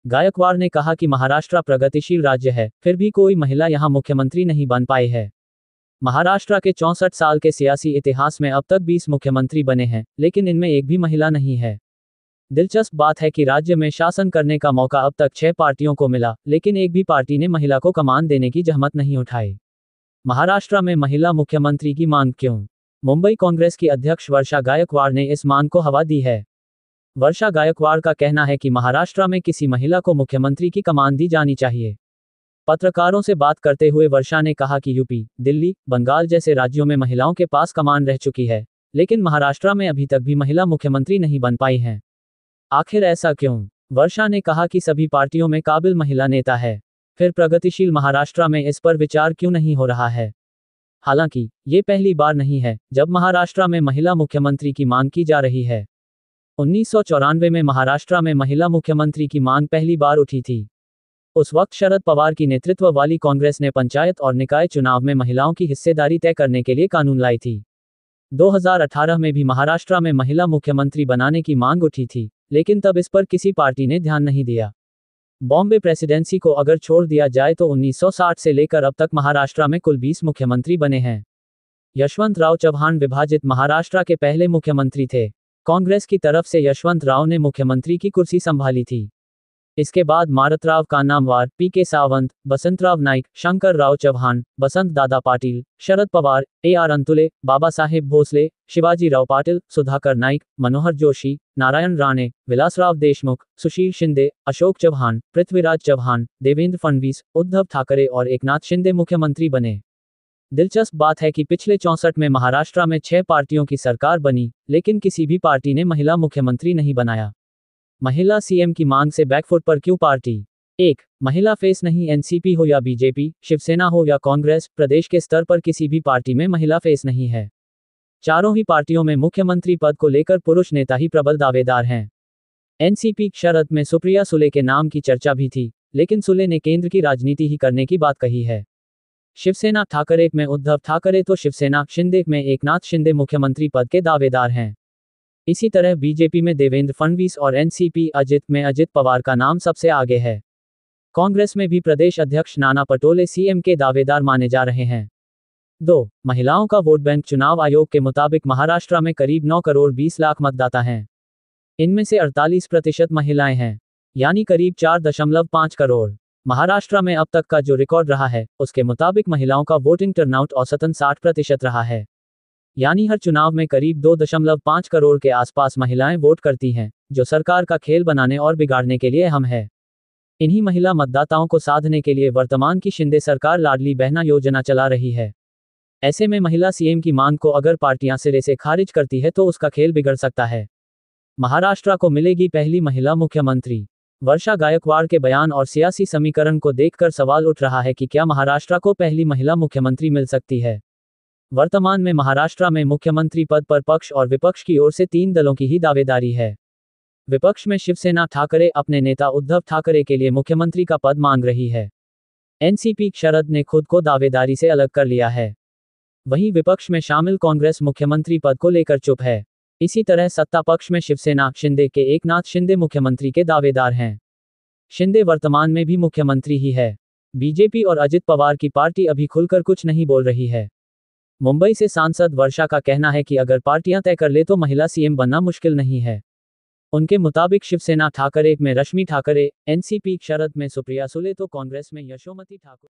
गायकवाड़ ने कहा कि महाराष्ट्र प्रगतिशील राज्य है, फिर भी कोई महिला यहां मुख्यमंत्री नहीं बन पाई है। महाराष्ट्र के 64 साल के सियासी इतिहास में अब तक 20 मुख्यमंत्री बने हैं, लेकिन इनमें एक भी महिला नहीं है। दिलचस्प बात है कि राज्य में शासन करने का मौका अब तक 6 पार्टियों को मिला, लेकिन एक भी पार्टी ने महिला को कमान देने की जहमत नहीं उठाई। महाराष्ट्र में महिला मुख्यमंत्री की मांग क्यों? मुंबई कांग्रेस की अध्यक्ष वर्षा गायकवाड़ ने इस मांग को हवा दी है। वर्षा गायकवाड़ का कहना है कि महाराष्ट्र में किसी महिला को मुख्यमंत्री की कमान दी जानी चाहिए। पत्रकारों से बात करते हुए वर्षा ने कहा कि यूपी, दिल्ली, बंगाल जैसे राज्यों में महिलाओं के पास कमान रह चुकी है, लेकिन महाराष्ट्र में अभी तक भी महिला मुख्यमंत्री नहीं बन पाई हैं। आखिर ऐसा क्यों? वर्षा ने कहा कि सभी पार्टियों में काबिल महिला नेता है, फिर प्रगतिशील महाराष्ट्र में इस पर विचार क्यों नहीं हो रहा है? हालांकि ये पहली बार नहीं है जब महाराष्ट्र में महिला मुख्यमंत्री की मांग की जा रही है। 1994 में महाराष्ट्र में महिला मुख्यमंत्री की मांग पहली बार उठी थी। उस वक्त शरद पवार की नेतृत्व वाली कांग्रेस ने पंचायत और निकाय चुनाव में महिलाओं की हिस्सेदारी तय करने के लिए कानून लाई थी। 2018 में भी महाराष्ट्र में महिला मुख्यमंत्री बनाने की मांग उठी थी, लेकिन तब इस पर किसी पार्टी ने ध्यान नहीं दिया। बॉम्बे प्रेसिडेंसी को अगर छोड़ दिया जाए तो 1960 से लेकर अब तक महाराष्ट्र में कुल 20 मुख्यमंत्री बने हैं। यशवंतराव चव्हाण विभाजित महाराष्ट्र के पहले मुख्यमंत्री थे। कांग्रेस की तरफ से यशवंतराव ने मुख्यमंत्री की कुर्सी संभाली थी। इसके बाद मारुतराव कान्नामवार, पी.के. सावंत, बसंतराव नाइक, शंकरराव चव्हाण, बसंत दादा पाटिल, शरद पवार, ए.आर. अंतुले, बाबा साहेब भोसले, शिवाजीराव पाटिल, सुधाकर नाइक, मनोहर जोशी, नारायण राणे, विलासराव देशमुख, सुशील शिंदे, अशोक चव्हाण, पृथ्वीराज चव्हाण, देवेंद्र फडणवीस, उद्धव ठाकरे और एकनाथ शिंदे मुख्यमंत्री बने। दिलचस्प बात है कि पिछले 64 में महाराष्ट्र में 6 पार्टियों की सरकार बनी, लेकिन किसी भी पार्टी ने महिला मुख्यमंत्री नहीं बनाया। महिला सीएम की मांग से बैकफुट पर क्यों पार्टी? 1. महिला फेस नहीं, एनसीपी हो या बीजेपी, शिवसेना हो या कांग्रेस, प्रदेश के स्तर पर किसी भी पार्टी में महिला फेस नहीं है। चारों ही पार्टियों में मुख्यमंत्री पद को लेकर पुरुष नेता ही प्रबल दावेदार हैं। एनसीपी शरद में सुप्रिया सुले के नाम की चर्चा भी थी, लेकिन सुले ने केंद्र की राजनीति ही करने की बात कही है। शिवसेना ठाकरे में उद्धव ठाकरे तो शिवसेना शिंदे में एकनाथ शिंदे मुख्यमंत्री पद के दावेदार हैं। इसी तरह बीजेपी में देवेंद्र फडणवीस और एनसीपी अजित में अजित पवार का नाम सबसे आगे है। कांग्रेस में भी प्रदेश अध्यक्ष नाना पटोले सीएम के दावेदार माने जा रहे हैं। 2. महिलाओं का वोट बैंक। चुनाव आयोग के मुताबिक महाराष्ट्र में करीब 9 करोड़ 20 लाख मतदाता हैं। इनमें से 48% महिलाएं हैं, यानी करीब 4.5 करोड़। महाराष्ट्र में अब तक का जो रिकॉर्ड रहा है, उसके मुताबिक महिलाओं का वोटिंग टर्नआउट औसतन 60% रहा है, यानी हर चुनाव में करीब 2.5 करोड़ के आसपास महिलाएं वोट करती हैं, जो सरकार का खेल बनाने और बिगाड़ने के लिए अहम है। इन्हीं महिला मतदाताओं को साधने के लिए वर्तमान की शिंदे सरकार लाडली बहना योजना चला रही है। ऐसे में महिला सीएम की मांग को अगर पार्टियां सिरे से खारिज करती है तो उसका खेल बिगड़ सकता है। महाराष्ट्र को मिलेगी पहली महिला मुख्यमंत्री। वर्षा गायकवाड़ के बयान और सियासी समीकरण को देखकर सवाल उठ रहा है कि क्या महाराष्ट्र को पहली महिला मुख्यमंत्री मिल सकती है। वर्तमान में महाराष्ट्र में मुख्यमंत्री पद पर पक्ष और विपक्ष की ओर से 3 दलों की ही दावेदारी है। विपक्ष में शिवसेना ठाकरे अपने नेता उद्धव ठाकरे के लिए मुख्यमंत्री का पद मांग रही है। एनसीपी शरद ने खुद को दावेदारी से अलग कर लिया है। वहीं विपक्ष में शामिल कांग्रेस मुख्यमंत्री पद को लेकर चुप है। इसी तरह सत्ता पक्ष में शिवसेना शिंदे के एकनाथ शिंदे मुख्यमंत्री के दावेदार हैं। शिंदे वर्तमान में भी मुख्यमंत्री ही है। बीजेपी और अजित पवार की पार्टी अभी खुलकर कुछ नहीं बोल रही है। मुंबई से सांसद वर्षा का कहना है कि अगर पार्टियां तय कर ले तो महिला सीएम बनना मुश्किल नहीं है। उनके मुताबिक शिवसेना ठाकरे में रश्मि ठाकरे, एनसीपी शरद में सुप्रिया सुले तो कांग्रेस में यशोमती ठाकुर।